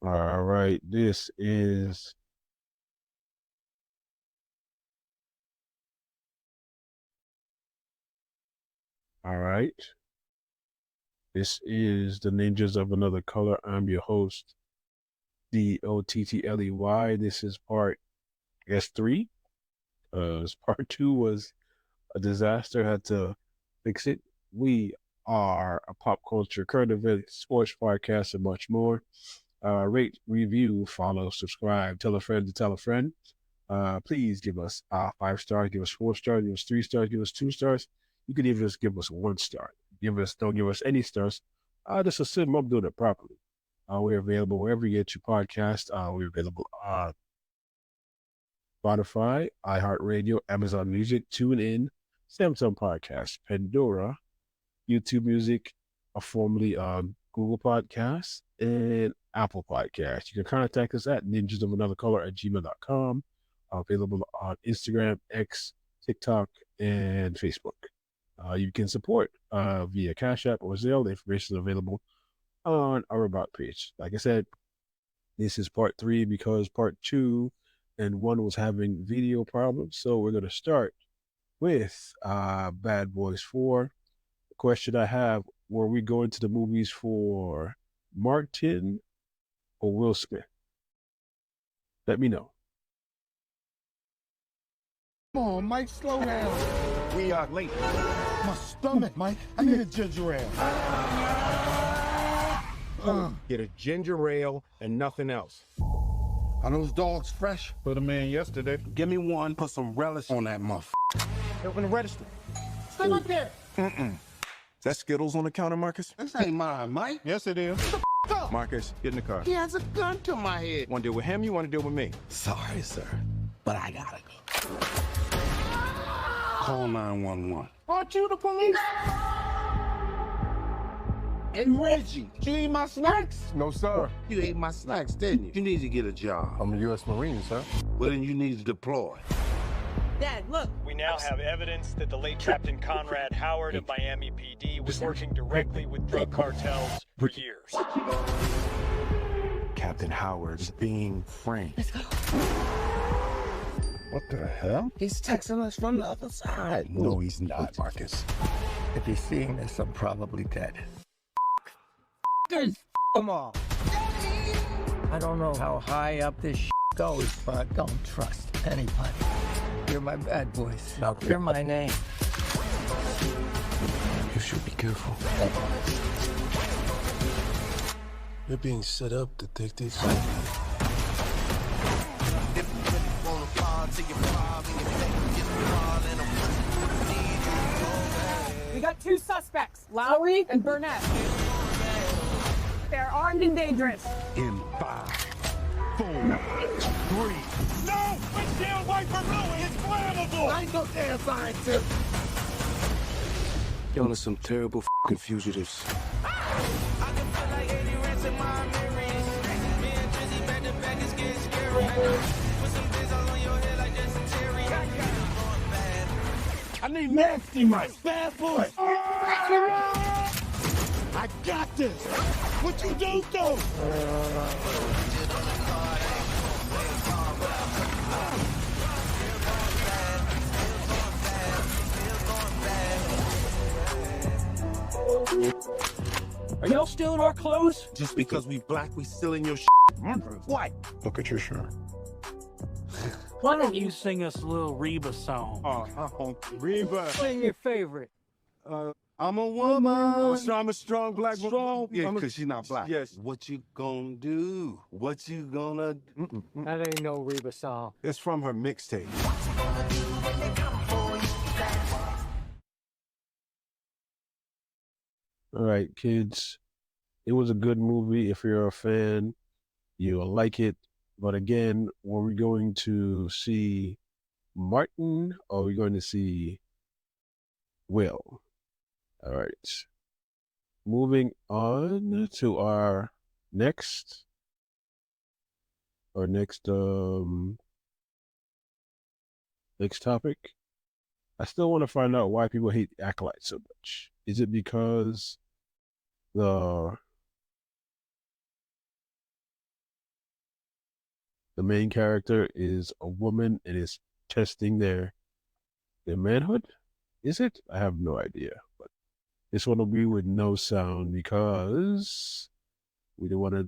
All right, this is all right. This is the Ninjas of Another Color. I'm your host, Dottley. This is part, I guess, three. Part two was a disaster. Had to fix it. We are a pop culture, current event, sports podcast, and much more. Rate, review, follow, subscribe, tell a friend to tell a friend. Please give us 5 stars, give us 4 stars, give us 3 stars, give us 2 stars. You could even just give us 1 star. Don't give us any stars. Just assume I'm doing it properly. We're available wherever you get your podcast. We're available on Spotify, iHeartRadio, Amazon Music, TuneIn, Samsung Podcast, Pandora, YouTube Music, formerly on Google Podcasts, and Apple Podcasts. You can contact us at ninjasofanothecolor@gmail.com. Available on Instagram, X, TikTok, and Facebook. You can support via Cash App or Zelle. The information is available on our About page. Like I said, this is part three because part two and one was having video problems. So we're going to start with Bad Boys 4. The question I have, were we going to the movies for Martin or Will Smith? Let me know. Come on, Mike, slow down. We are late. My stomach, Mike. I need a ginger ale. Get a ginger ale and nothing else. Are those dogs fresh? Put them in yesterday. Give me one. Put some relish on that muff. Open the register. Stay right there. Is that Skittles on the counter, Marcus? This ain't mine, Mike. Yes, it is. Go. Marcus, get in the car. He has a gun to my head. Want to deal with him? You want to deal with me? Sorry, sir, but I gotta go. Call 911. Aren't you the police? And Reggie, you eat my snacks? No, sir. You ate my snacks, didn't you? You need to get a job. I'm a U.S. Marine, sir. Well, then you need to deploy. Dad, look. We now have evidence that the late Captain Conrad Howard of Miami PD was working directly with drug cartels for years. Captain Howard's being framed. Let's go. What the hell? He's texting us from the other side. No, he's not, Marcus. If he's seeing this, I'm probably dead. Come on. I don't know how high up this goes, but I don't trust anybody. You're my bad boys. You're my name. You should be careful. You're being set up, detective. We got 2 suspects, Lowry and Burnett. They're armed and dangerous. In 5, 4, 3. No! Windshield wiper fluid is flammable! I ain't no damn scientist. Y'all are some terrible fucking fugitives. I need nasty Mike. Bad boy. I got this. What you do, though? Are y'all still in our clothes? Just because we black, we still in your What? Look at your shirt. Why don't you sing us a little Reba song? Reba. Sing your favorite. I'm a woman. So I'm a strong black woman. Strong? Yeah, because she's not black. Yes. What you gonna do? What you gonna... That ain't no Reba song. It's from her mixtape. All right, kids. It was a good movie. If you're a fan, you'll like it. But again, were we going to see Martin or are we going to see Will? All right. Moving on to our next topic. I still want to find out why people hate Acolyte so much. Is it because the The main character is a woman and is testing their manhood. Is it? I have no idea. But this one will be with no sound because we don't want to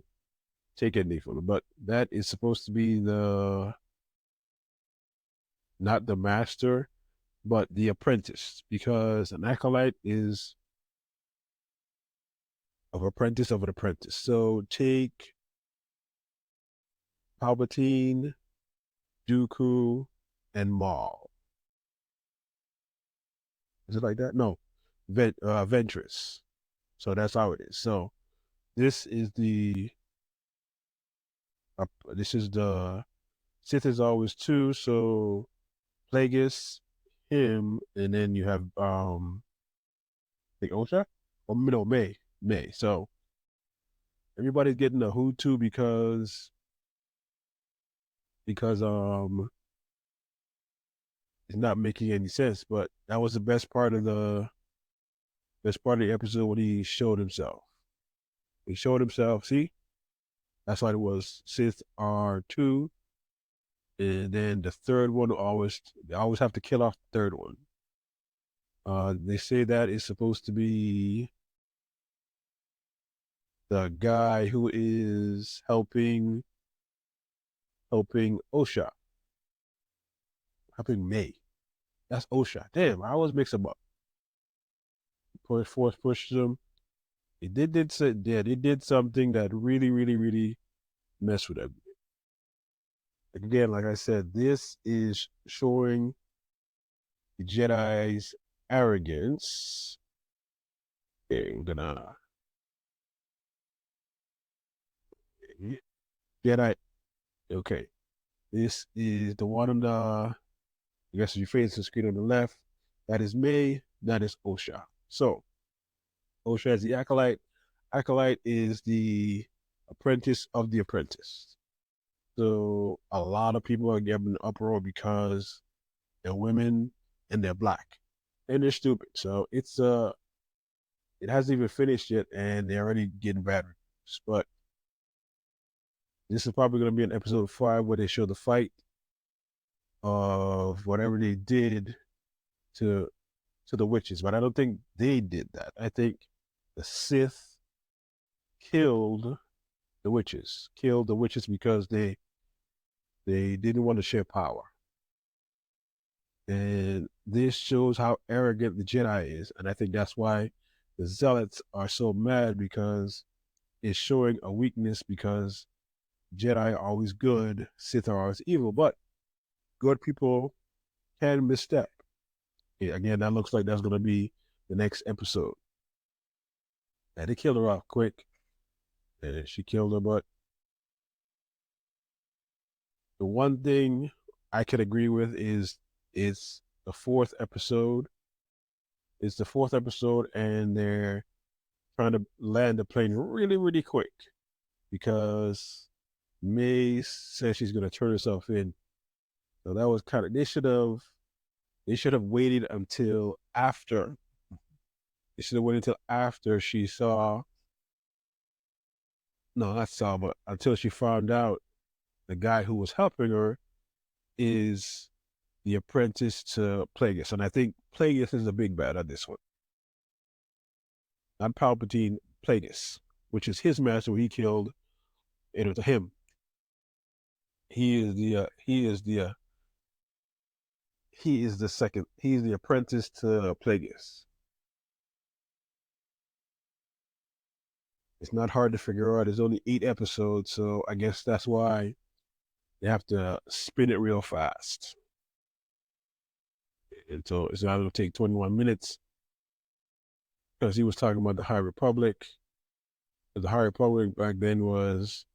take anything from it. But that is supposed to be the not the master, but the apprentice, because an acolyte is of apprentice of an apprentice. So take Palpatine, Dooku, and Maul. Is it like that? No, Ventress. So that's how it is. So this is the Sith is always two. So Plagueis, him, and then you have like Osha or no May. So everybody's getting a who to because it's not making any sense. But that was the best part of the episode when he showed himself. He showed himself. See, that's why it was Sith R2, and then the third one they always have to kill off the third one. They say that is supposed to be the guy who is helping Osha, helping May. That's Osha. Damn, I always mix them up. Force pushes him. They did something that really messed with him. Again, like I said, this is showing the Jedi's arrogance. Okay, I'm gonna Jedi. Okay, this is the one on the. I guess if you face the screen on the left, that is May. That is Osha. So Osha is the acolyte. Acolyte is the apprentice of the apprentice. So a lot of people are getting an uproar because they're women and they're black and they're stupid. So it hasn't even finished yet and they're already getting bad reviews. But this is probably going to be an episode 5 where they show the fight of whatever they did to the witches. But I don't think they did that. I think the Sith killed the witches because they didn't want to share power. And this shows how arrogant the Jedi is. And I think that's why the Zealots are so mad, because it's showing a weakness, because Jedi are always good, Sith are always evil. But good people can misstep. Yeah, again, that looks like that's going to be the next episode. And they killed her off quick. And she killed her, but the one thing I could agree with is it's the fourth episode. It's the fourth episode, and they're trying to land the plane really quick because May says she's going to turn herself in. So that was kind of, they should have waited until after. They should have waited until after she saw. No, not saw, but until she found out the guy who was helping her is the apprentice to Plagueis. And I think Plagueis is a big bad on this one. Not Palpatine, Plagueis, which is his master who he killed. It was him. He's the apprentice to Plagueis. It's not hard to figure out. There's only 8 episodes, so I guess that's why they have to spin it real fast. And so it's not going to take 21 minutes, because he was talking about the High Republic. The High Republic back then was,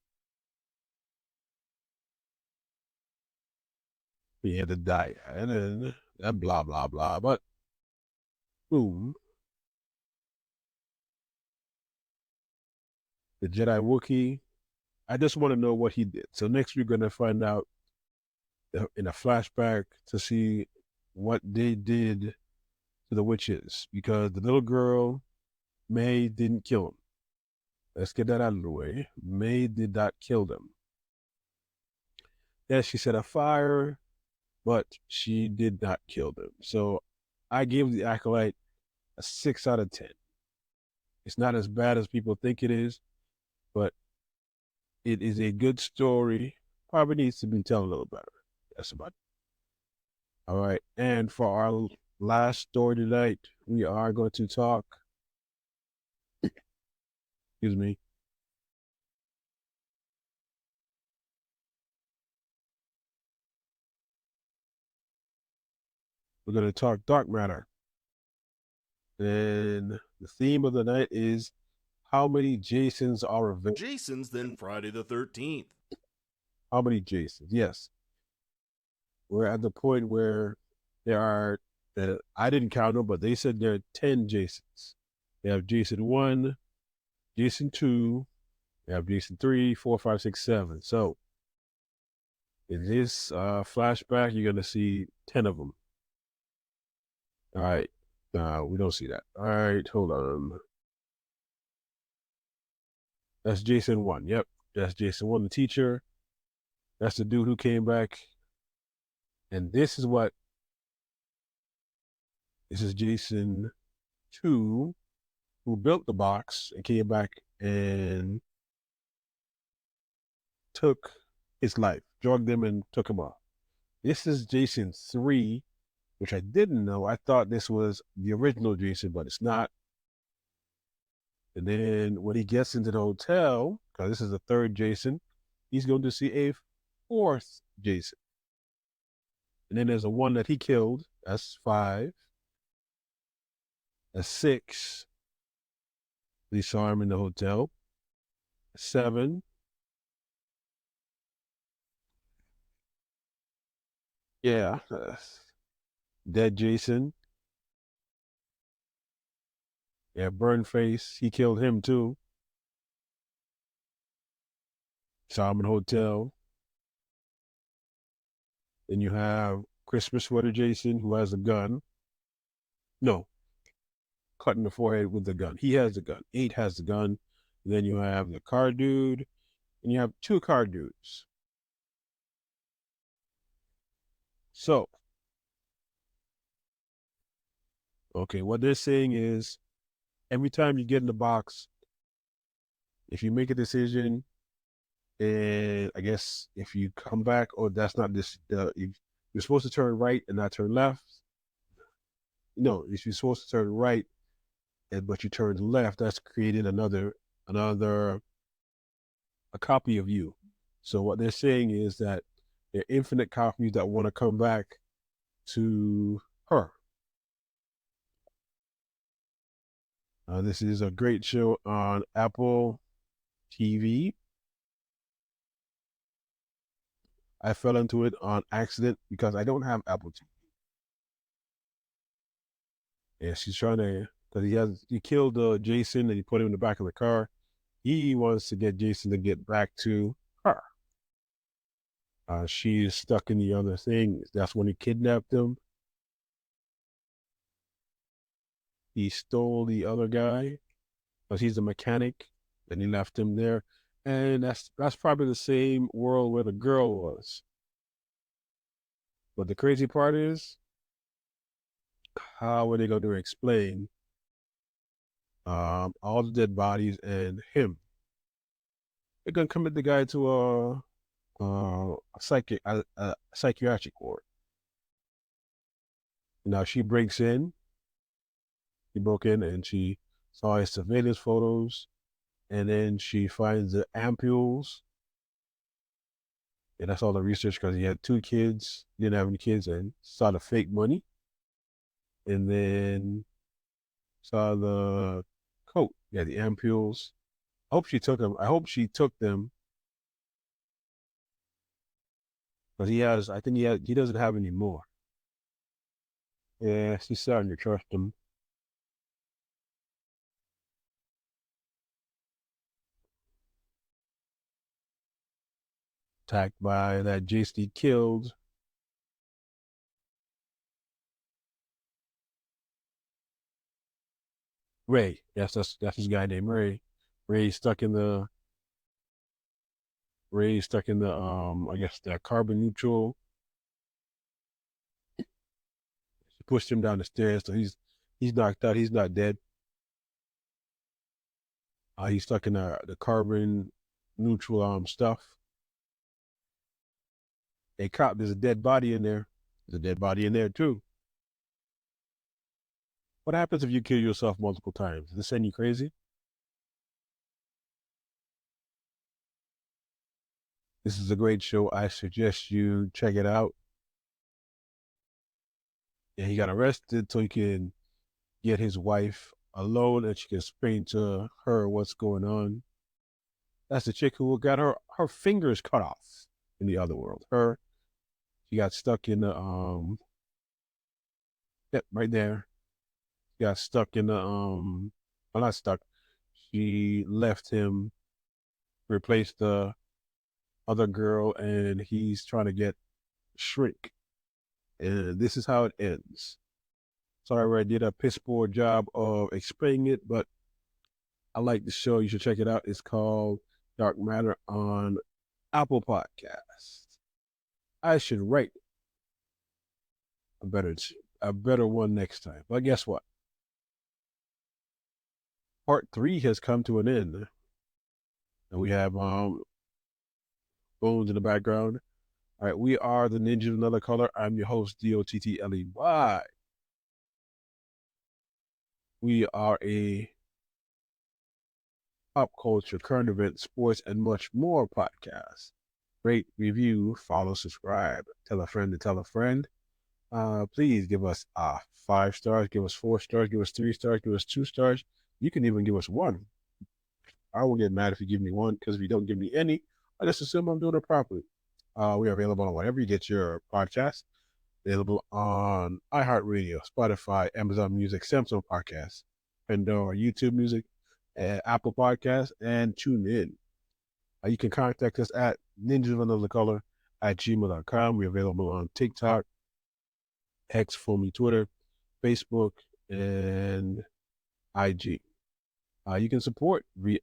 he had to die, and then that blah blah blah. But boom, the Jedi Wookiee. I just want to know what he did. So next we're gonna find out in a flashback to see what they did to the witches, because the little girl May didn't kill him. Let's get that out of the way. May did not kill them. Yes, she set a fire, but she did not kill them. So I gave the Acolyte a 6 out of 10. It's not as bad as people think it is, but it is a good story. Probably needs to be told a little better. That's about it. All right. And for our last story tonight, we are going to talk, excuse me, we're going to talk dark matter. And the theme of the night is how many Jasons are available. Jason's then Friday the 13th. How many Jasons? Yes. We're at the point where there are, I didn't count them, but they said there are 10 Jasons. They have Jason 1, Jason 2, they have Jason 3, 4, 5, 6, 7. So in this flashback, you're going to see 10 of them. All right. We don't see that. All right, hold on. That's Jason 1. Yep, that's Jason 1, the teacher. That's the dude who came back. And this is Jason 2, who built the box and came back and took his life, drugged him and took him off. This is Jason 3, which I didn't know. I thought this was the original Jason, but it's not. And then when he gets into the hotel, because this is the third Jason, he's going to see a fourth Jason. And then there's a one that he killed. That's 5. That's 6. We saw him in the hotel. 7. Yeah. Dead Jason. Yeah, burn face. He killed him too. Saw him in the hotel. Then you have Christmas sweater Jason, who has a gun. No, cut in the forehead with the gun. He has the gun. 8 has the gun. And then you have the car dude, and you have 2 car dudes. So, okay, what they're saying is every time you get in the box, if you make a decision, and I guess if you come back, or that's not this, you're supposed to turn right and not turn left. No, if you're supposed to turn right, but you turn left, that's creating another a copy of you. So what they're saying is that there are infinite copies that want to come back to her. This is a great show on Apple TV. I fell into it on accident because I don't have Apple TV. Yeah, she's trying to, because he killed Jason and he put him in the back of the car. He wants to get Jason to get back to her. She's stuck in the other thing. That's when he kidnapped him. He stole the other guy because he's a mechanic, and he left him there. And that's probably the same world where the girl was. But the crazy part is, how are they going to explain all the dead bodies and him? They're going to commit the guy to a psychiatric ward. Now she breaks in. She broke in and she saw his surveillance photos, and then she finds the ampules. And that's all the research because he had 2 kids, didn't have any kids, and saw the fake money. And then saw the coat, yeah, the ampules. I hope she took them. Because I think he doesn't have any more. Yeah, she's starting to trust him. Attacked by that Jason killed. Ray. Yes, that's his guy named Ray. Ray stuck in the Ray stuck in the I guess the carbon neutral. She pushed him down the stairs, so he's knocked out. He's not dead. He's stuck in the carbon neutral stuff. Hey cop, there's a dead body in there. There's a dead body in there too. What happens if you kill yourself multiple times? Does this send you crazy? This is a great show. I suggest you check it out. And he got arrested so he can get his wife alone and she can explain to her what's going on. That's the chick who got her fingers cut off in the other world. She got stuck in the yep, right there. She got stuck in the well, not stuck. She left him, replaced the other girl, and he's trying to get shrink. And this is how it ends. Sorry, I did a piss poor job of explaining it, but I like the show. You should check it out. It's called Dark Matter on Apple Podcasts. I should write a better one next time. But guess what? Part 3 has come to an end. And we have Bones in the background. All right, we are the Ninja of Another Color. I'm your host, DOTTLEY. We are a pop culture, current event, sports, and much more podcast. Rate, review, follow, subscribe. Tell a friend to tell a friend. Please give us 5 stars, give us 4 stars, give us 3 stars, give us 2 stars. You can even give us 1. I won't get mad if you give me 1, because if you don't give me any, I just assume I'm doing it properly. We are available on wherever you get your podcast. Available on iHeartRadio, Spotify, Amazon Music, Samsung Podcasts, Pandora, YouTube Music, Apple Podcasts, and TuneIn. You can contact us at ninjaofanotherncolor@gmail.com. We're available on TikTok, X, formerly Twitter, Facebook, and IG. You can support you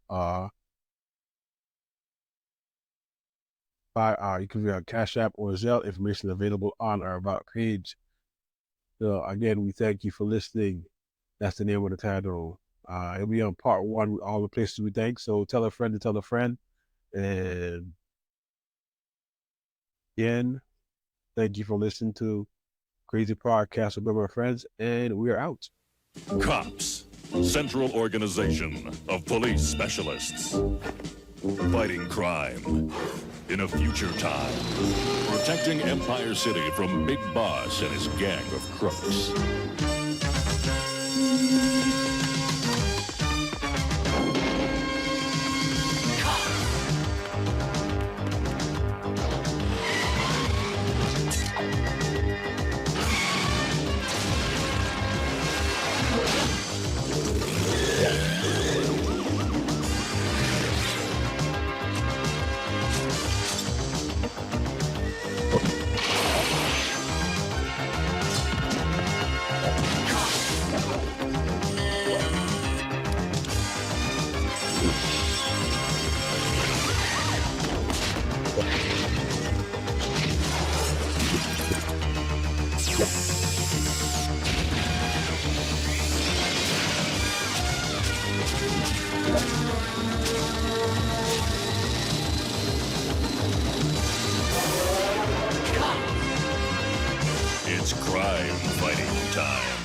can via Cash App or Zelle. Information available on our About page. So again, we thank you for listening. That's the name of the title. It'll be on part 1 with all the places we thank. So tell a friend to tell a friend. And again, thank you for listening to Crazy Podcast with my friends, and we are out. Cops, Central Organization of Police Specialists. Fighting crime in a future time. Protecting Empire City from Big Boss and his gang of crooks. It's crime fighting time.